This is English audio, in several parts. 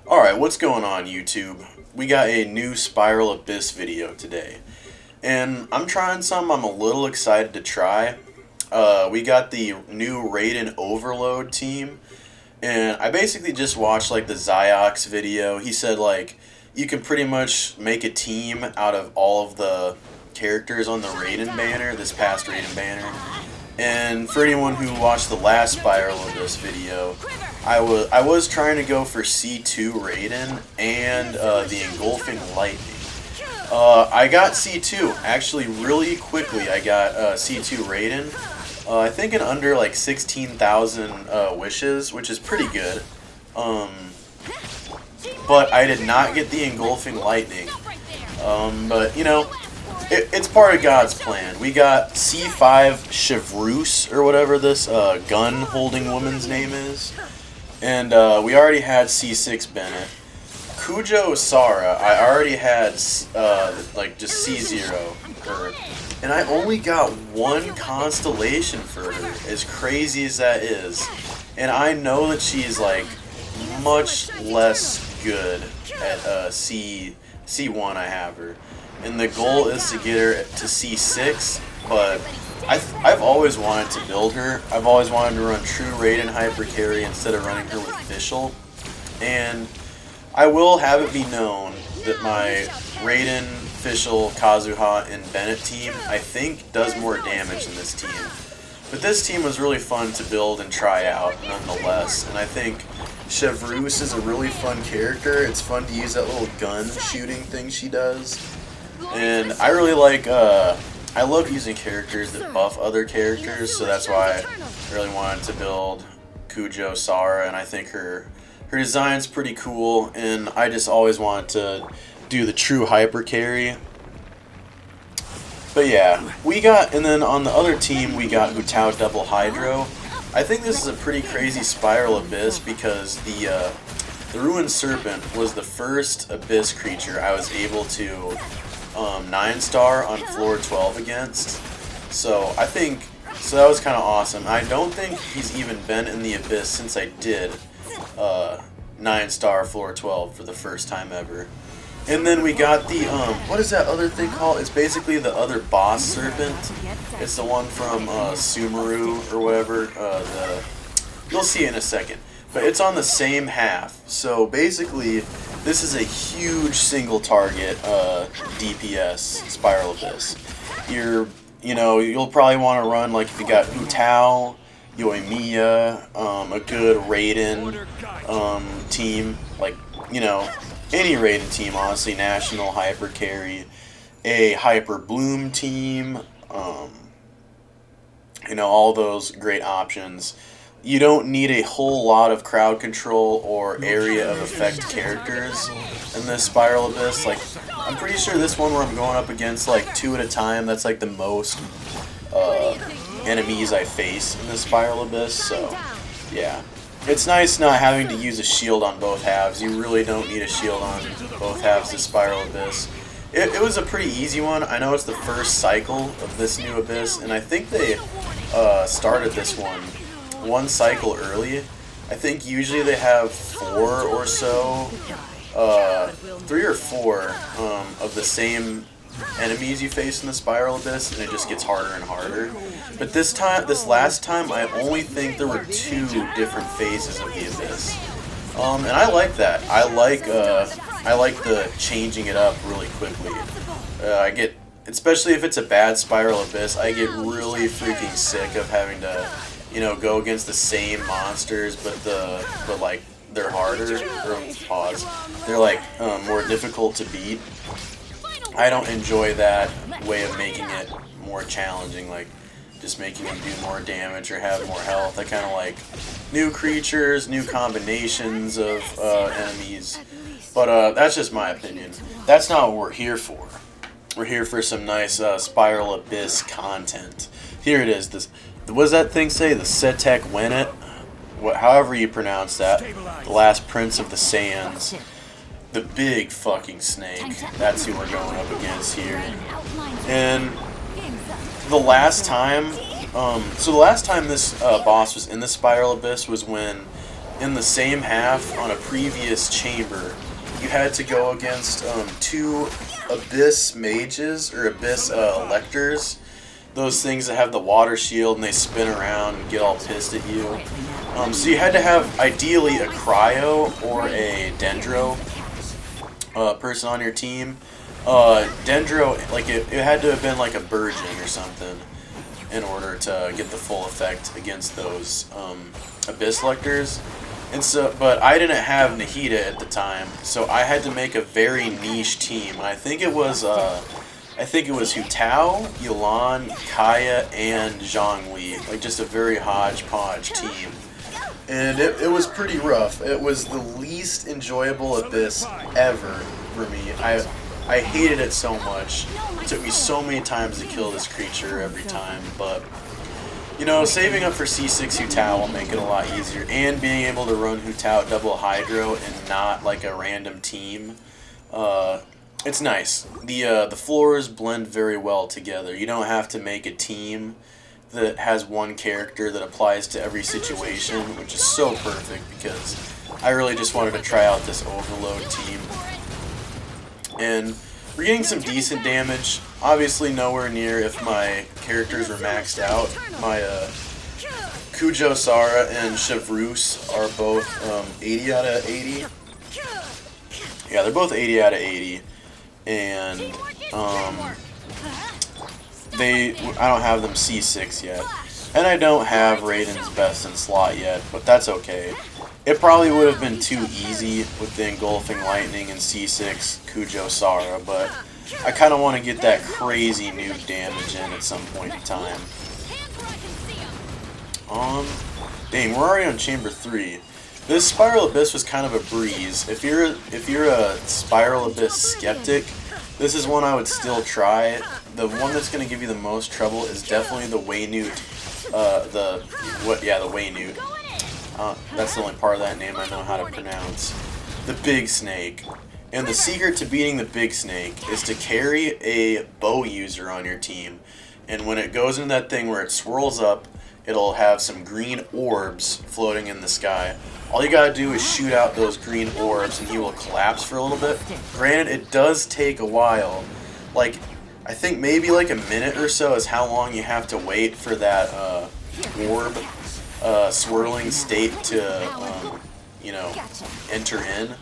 Alright, what's going on YouTube? We got a new Spiral Abyss video today. And I'm trying something I'm a little excited to try. We got the new Raiden Overload team. And I basically just watched like the Ziox video. He said like you can pretty much make a team out of all of the characters on the Raiden banner, this past Raiden banner. And for anyone who watched the last Spiral of this video, I was trying to go for C2 Raiden and the Engulfing Lightning. I got C2 actually really quickly. I got C2 Raiden. I think in under like 16,000 wishes, which is pretty good. But I did not get the Engulfing Lightning. But you know, it's part of God's plan. We got C5 Chevreuse, or whatever this gun-holding woman's name is. And we already had C6 Bennett. Kujo Sara, I already had like just C0 her. And I only got one constellation for her, as crazy as that is. And I know that she's like much less good at C1 I have her. And the goal is to get her to C6, but I've always wanted to build her. I've always wanted to run true Raiden Hyper Carry instead of running her with Fischl. And I will have it be known that my Raiden, Fischl, Kazuha, and Bennett team, I think, does more damage than this team. But this team was really fun to build and try out, nonetheless. And I think Chevreuse is a really fun character. It's fun to use that little gun shooting thing she does. And I really like, I love using characters that buff other characters, so that's why I really wanted to build Kujo Sara, and I think her design's pretty cool, and I just always wanted to do the true hyper carry. But yeah, we got, and then on the other team we got Hutao Double Hydro. I think this is a pretty crazy Spiral Abyss because the Ruined Serpent was the first Abyss creature I was able to 9-star on floor 12 against. So I think, so that was kind of awesome. I don't think he's even been in the Abyss since I did 9-star floor 12 for the first time ever. And then we got the, what is that other thing called? It's basically the other boss serpent. It's the one from Sumeru or whatever. You'll see in a second. But it's on the same half. So basically, this is a huge single target DPS Spiral Abyss. You'll probably want to run, like, if you got Hutao, Yoimiya, a good Raiden team, like, any Raiden team, honestly, National Hyper Carry, a Hyper Bloom team, all those great options. You don't need a whole lot of crowd control or area of effect characters in this Spiral Abyss. Like, I'm pretty sure this one where I'm going up against like 2 at a time, that's like the most enemies I face in this Spiral Abyss, so yeah. It's nice not having to use a shield on both halves. You really don't need a shield on both halves of Spiral Abyss. It was a pretty easy one. I know it's the first cycle of this new Abyss, and I think they started this one cycle early. I think usually they have 4 or so, 3 or 4 of the same enemies you face in the Spiral Abyss, and it just gets harder and harder. But this last time, I only think there were 2 different phases of the Abyss, and I like that. I like the changing it up really quickly. Especially if it's a bad Spiral Abyss, I get really freaking sick of having to, go against the same monsters, but like they're harder. They're like more difficult to beat. I don't enjoy that way of making it more challenging, like just making them do more damage or have more health. I kind of like new creatures, new combinations of enemies, but that's just my opinion. That's not what we're here for. We're here for some nice Spiral Abyss content. Here it is. What does that thing say? The Setek Wenet? However you pronounce that. The last Prince of the Sands. The big fucking snake. That's who we're going up against here. And the last time, this boss was in the Spiral Abyss was when in the same half on a previous chamber, you had to go against 2 Abyss mages, or Abyss Electors. Those things that have the water shield and they spin around and get all pissed at you. So you had to have, ideally, a Cryo or a Dendro person on your team. Dendro, like, it had to have been like a Burgeon or something in order to get the full effect against those Abyss Lectors. And so, but I didn't have Nahida at the time, so I had to make a very niche team. I think it was Hutao, Yelan, Kaya, and Zhongli. Like, just a very hodgepodge team. And it was pretty rough. It was the least enjoyable Abyss ever for me. I hated it so much. It took me so many times to kill this creature every time, but you know, saving up for C6 Hutao will make it a lot easier, and being able to run Hutao double Hydro and not like a random team, it's nice. The floors blend very well together. You don't have to make a team that has one character that applies to every situation, which is so perfect because I really just wanted to try out this Overload team. And we're getting some decent damage. Obviously nowhere near if my characters were maxed out. My Kujo Sara and Chevruse are both 80 out of 80. Yeah, they're both 80 out of 80. And I don't have them C6 yet. And I don't have Raiden's best in slot yet, but that's okay. It probably would have been too easy with the Engulfing Lightning and C6 Kujo Sara, but I kind of want to get that crazy nuke damage in at some point in time. Dang, we're already on Chamber 3. This Spiral Abyss was kind of a breeze. If you're a Spiral Abyss skeptic, this is one I would still try. The one that's going to give you the most trouble is definitely the Waynute. The Waynute. That's the only part of that name I know how to pronounce. The Big Snake. And the secret to beating the Big Snake is to carry a bow user on your team. And when it goes into that thing where it swirls up, it'll have some green orbs floating in the sky. All you gotta do is shoot out those green orbs and he will collapse for a little bit. Granted, it does take a while. Like, I think maybe like a minute or so is how long you have to wait for that orb swirling state to, you know, enter in.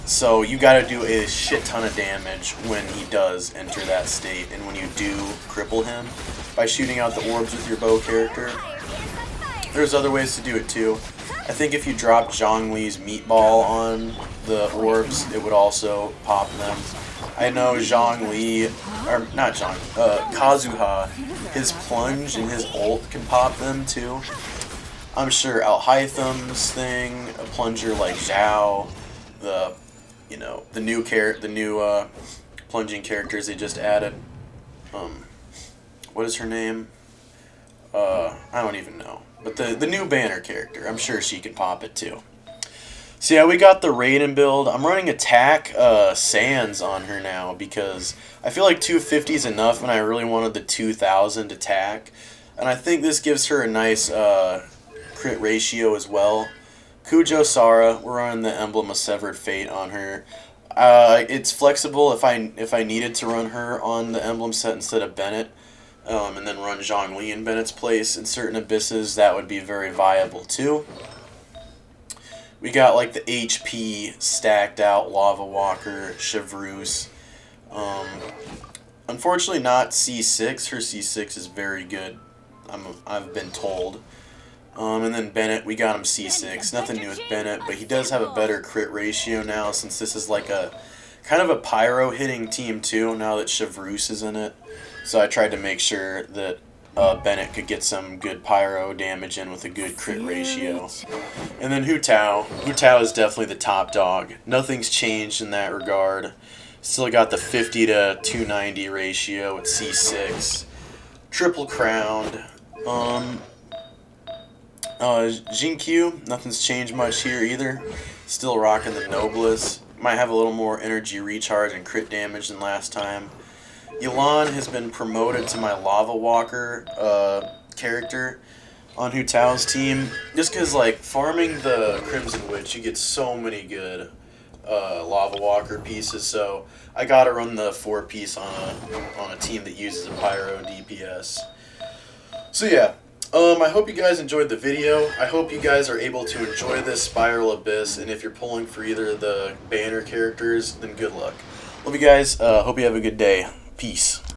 So you gotta do a shit ton of damage when he does enter that state, and when you do cripple him by shooting out the orbs with your bow character. There's other ways to do it too. I think if you drop Zhongli's meatball on the orbs, it would also pop them. I know Zhongli, or not Kazuha, his plunge and his ult can pop them too. I'm sure Alhaitham's thing, a plunger like Zhao, the new plunging characters they just added. What is her name? I don't even know. But the new banner character, I'm sure she can pop it too. So yeah, we got the Raiden build. I'm running attack Sans on her now because I feel like 250 is enough and I really wanted the 2000 attack. And I think this gives her a nice crit ratio as well. Kujo Sara, we're running the Emblem of Severed Fate on her. It's flexible if I needed to run her on the Emblem set instead of Bennett, and then run Zhongli in Bennett's place in certain abysses, that would be very viable too. We got like the HP stacked out Lava Walker, Chevruse. Unfortunately not C6. Her C6 is very good, I've been told. And then Bennett, we got him C6. Nothing new with Bennett, but he does have a better crit ratio now since this is like a kind of a pyro hitting team too now that Chevruse is in it. So I tried to make sure that Bennett could get some good pyro damage in with a good crit ratio. And then Hutao. Hutao is definitely the top dog. Nothing's changed in that regard. Still got the 50 to 290 ratio at C6. Triple crowned. Jinkyu, nothing's changed much here either. Still rocking the Noblest. Might have a little more energy recharge and crit damage than last time. Yelan has been promoted to my Lava Walker character. on Hutao's team, just because like farming the Crimson Witch, you get so many good Lava Walker pieces. So I gotta run the 4-piece on a team that uses a Pyro DPS. So yeah. I hope you guys enjoyed the video. I hope you guys are able to enjoy this Spiral Abyss, and if you're pulling for either of the banner characters, then good luck. Love you guys. Hope you have a good day. Peace.